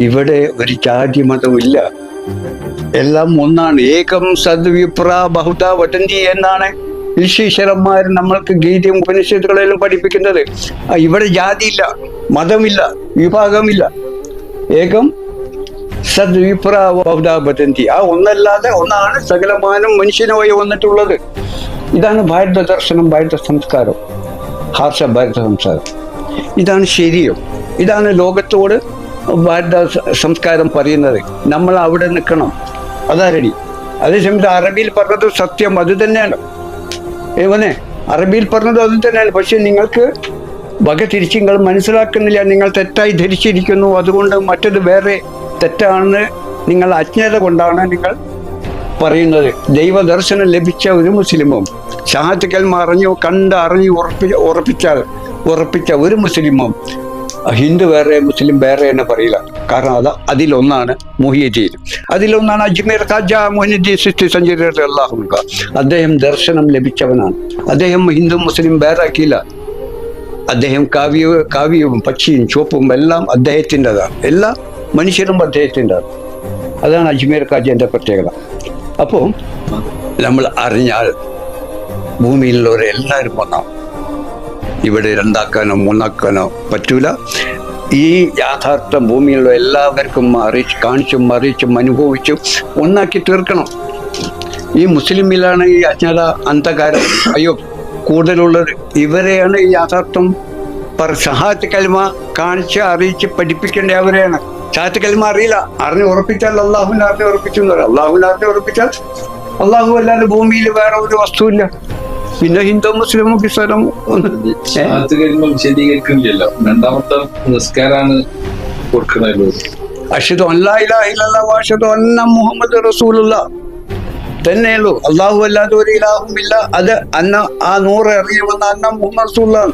ഇവിടെ ഒരു ജാതി മതവും ഇല്ല, എല്ലാം ഒന്നാണ്. ഏകം സദ്വിപ്ര ബഹുത വടന്തി എന്നാണ് ഋഷീശ്വരന്മാർ നമ്മൾക്ക് ഗീതയും ഉപനിഷത്തുകളെല്ലാം പഠിപ്പിക്കുന്നത്. ഇവിടെ ജാതിയില്ല, മതമില്ല, വിഭാഗമില്ല. ഏകം സദ്വിപ്ര ബഹുത വടന്തി, ആ ഒന്നല്ലാതെ ഒന്നാണ് സകലമാനം മനുഷ്യനായി വന്നിട്ടുള്ളത്. ഇതാണ് ഭാരത ദർശനം, ഭാരത സംസ്കാരം, ഹാർഷ ഭാരത സംസ്കാരം. ഇതാണ് ശരിയും, ഇതാണ് ലോകത്തോട് ഭാരത സംസ്കാരം പറയുന്നത്. നമ്മൾ അവിടെ നിൽക്കണം, അതാ റെഡി. അതേസമയത്ത് അറബിയിൽ പറഞ്ഞത് സത്യം അത് തന്നെയാണ്. ഏവനെ അറബിയിൽ പറഞ്ഞത് അത് തന്നെയാണ്. പക്ഷെ നിങ്ങൾക്ക് വക തിരിച്ച് നിങ്ങൾ മനസ്സിലാക്കുന്നില്ല, നിങ്ങൾ തെറ്റായി ധരിച്ചിരിക്കുന്നു. അതുകൊണ്ട് മറ്റത് വേറെ തെറ്റാണ്, നിങ്ങൾ അജ്ഞത കൊണ്ടാണ് നിങ്ങൾ പറയുന്നത്. ദൈവദർശനം ലഭിച്ച ഒരു മുസ്ലിമും ഷഹാദത്ത് കലിമ അറിഞ്ഞു കണ്ടറിഞ്ഞു ഉറപ്പിച്ച ഒരു മുസ്ലിമും ഹിന്ദു വേറെ മുസ്ലിം വേറെ എന്ന് പറയില്ല. കാരണം അതിലൊന്നാണ് മുഹിയുദ്ദീൻ, അതിലൊന്നാണ് അജ്മീർ ഖാജ മുഹിനുദ്ദീൻ ചിശ്തി സഞ്ജയ് റളിയല്ലാഹു അൻഹു. അദ്ദേഹം ദർശനം ലഭിച്ചവനാണ്. അദ്ദേഹം ഹിന്ദു മുസ്ലിം വേറെ ആക്കിയില്ല. അദ്ദേഹം കാവ്യവും പക്ഷിയും ചുവപ്പും എല്ലാം അദ്ദേഹത്തിൻ്റെതാണ്, എല്ലാ മനുഷ്യരും അദ്ദേഹത്തിൻ്റെതാണ്. അതാണ് അജ്മീർ ഖാജൻ്റെ പ്രത്യേകത. അപ്പോൾ നമ്മൾ അറിഞ്ഞാൽ ഭൂമിയിലുള്ളവരെല്ലാവരും ഒന്നാം. ഇവിടെ രണ്ടാക്കാനോ മൂന്നാക്കാനോ പറ്റൂല. ഈ യാഥാർത്ഥ്യം ഭൂമിയിലുള്ള എല്ലാവർക്കും കാണിച്ചും അറിയിച്ചും അനുഭവിച്ചും ഒന്നാക്കി തീർക്കണം. ഈ മുസ്ലിമിലാണ് ഈ അജ്ഞത അന്ധകാരം കൂടുതലുള്ളത്. ഇവരെയാണ് ഈ യാഥാർത്ഥ്യം ഷഹാദത്ത് കലിമ കാണിച്ച് അറിയിച്ച് പഠിപ്പിക്കേണ്ട അവരെയാണ്. ഷഹാദത്ത് കലിമ അറിയില്ല, അറിഞ്ഞ് ഉറപ്പിച്ചാൽ അള്ളാഹുവിനെ അറിഞ്ഞ് ഉറപ്പിച്ചു എന്ന് പറയും. അള്ളാഹുവിനെ അറിഞ്ഞ് ഉറപ്പിച്ചാൽ അള്ളാഹു അല്ലാതെ ഭൂമിയിൽ വേറെ ഒരു വസ്തുവില്ല. പിന്നെ ഹിന്ദു മുസ്ലിമും ക്രിസ്ത്യനും വിശദീകരിക്കുന്നില്ലല്ലോ. രണ്ടാമത്തെ നിസ്കാരാണ് കൊടുക്കുന്നത്. അഷ്ഹദു അല്ലാ ഇലാഹ ഇല്ലല്ലാഹു വഅഷ്ഹദു അന്ന മുഹമ്മദ് റസൂലുള്ളാഹ് തന്നെയുള്ളൂ. അള്ളാഹു അല്ലാതെ ഒരു ഇലാഹും ഇല്ല. അത് ആ നൂറ് അറിയുമെന്ന അന്ന മുഹമ്മദ് റസൂലുള്ളാഹ്.